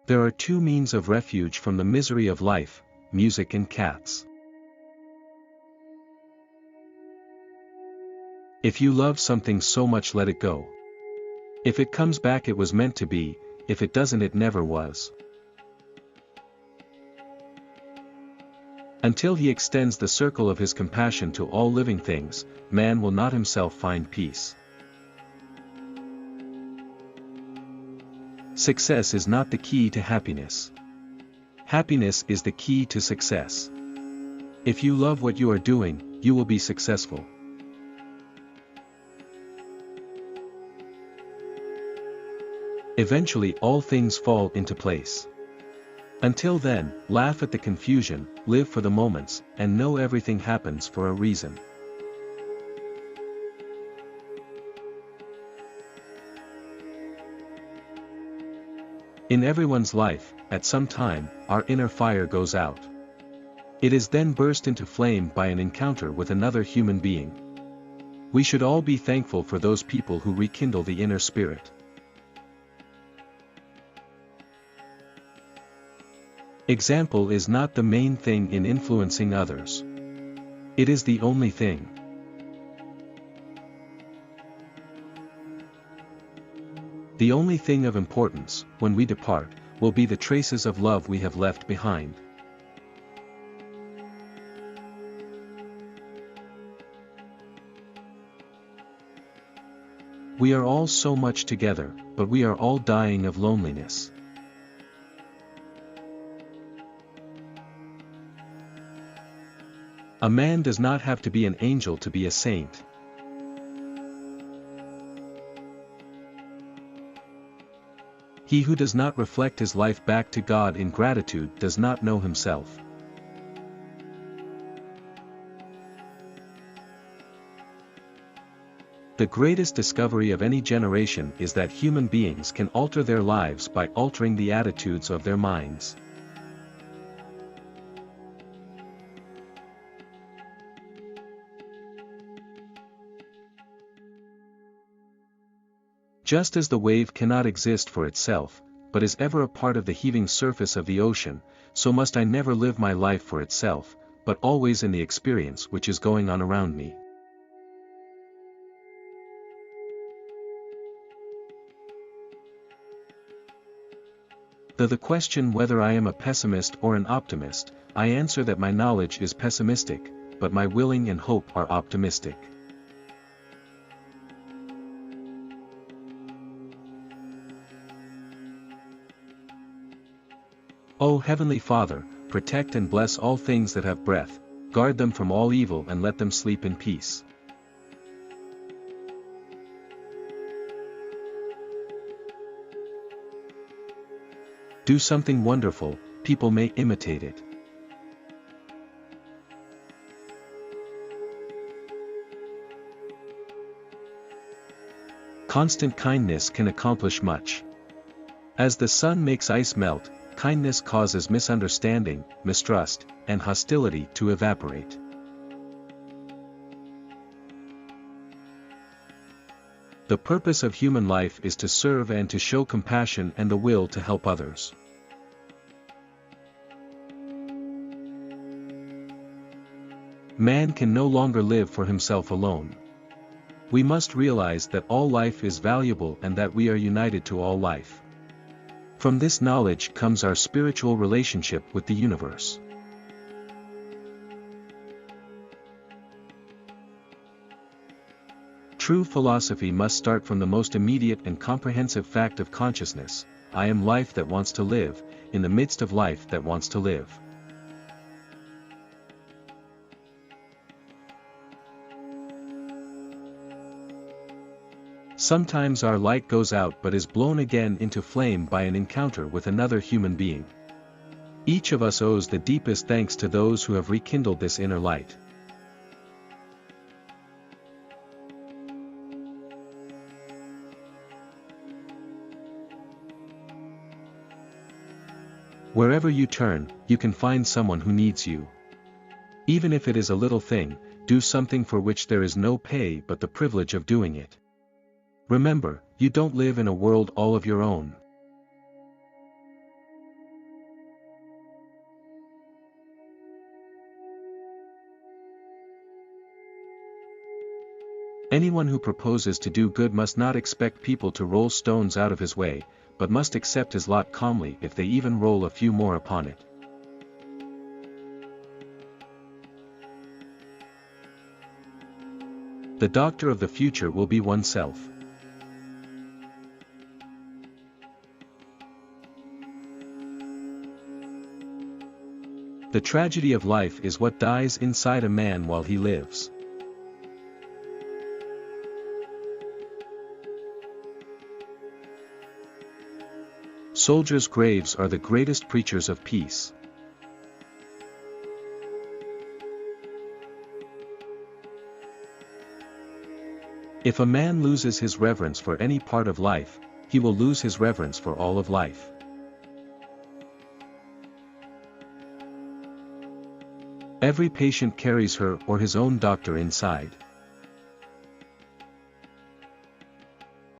There are two means of refuge from the misery of life: music and cats. If you love something so much, let it go. If it comes back, it was meant to be; if it doesn't, it never was. Until he extends the circle of his compassion to all living things, man will not himself find peace. Success is not the key to happiness. Happiness is the key to success. If you love what you are doing, you will be successful. Eventually all things fall into place. Until then, laugh at the confusion, live for the moments, and know everything happens for a reason. In everyone's life, at some time, our inner fire goes out. It is then burst into flame by an encounter with another human being. We should all be thankful for those people who rekindle the inner spirit. Example is not the main thing in influencing others. It is the only thing. The only thing of importance, when we depart, will be the traces of love we have left behind. We are all so much together, but we are all dying of loneliness. A man does not have to be an angel to be a saint. He who does not reflect his life back to God in gratitude does not know himself. The greatest discovery of any generation is that human beings can alter their lives by altering the attitudes of their minds. Just as the wave cannot exist for itself, but is ever a part of the heaving surface of the ocean, so must I never live my life for itself, but always in the experience which is going on around me. To the question whether I am a pessimist or an optimist, I answer that my knowledge is pessimistic, but my willing and hope are optimistic. O Heavenly Father, protect and bless all things that have breath, guard them from all evil and let them sleep in peace. Do something wonderful, people may imitate it. Constant kindness can accomplish much. As the sun makes ice melt, kindness causes misunderstanding, mistrust, and hostility to evaporate. The purpose of human life is to serve and to show compassion and the will to help others. Man can no longer live for himself alone. We must realize that all life is valuable and that we are united to all life. From this knowledge comes our spiritual relationship with the universe. True philosophy must start from the most immediate and comprehensive fact of consciousness: I am life that wants to live, in the midst of life that wants to live. Sometimes our light goes out but is blown again into flame by an encounter with another human being. Each of us owes the deepest thanks to those who have rekindled this inner light. Wherever you turn, you can find someone who needs you. Even if it is a little thing, do something for which there is no pay but the privilege of doing it. Remember, you don't live in a world all of your own. Anyone who proposes to do good must not expect people to roll stones out of his way, but must accept his lot calmly if they even roll a few more upon it. The doctor of the future will be oneself. The tragedy of life is what dies inside a man while he lives. Soldiers' graves are the greatest preachers of peace. If a man loses his reverence for any part of life, he will lose his reverence for all of life. Every patient carries her or his own doctor inside.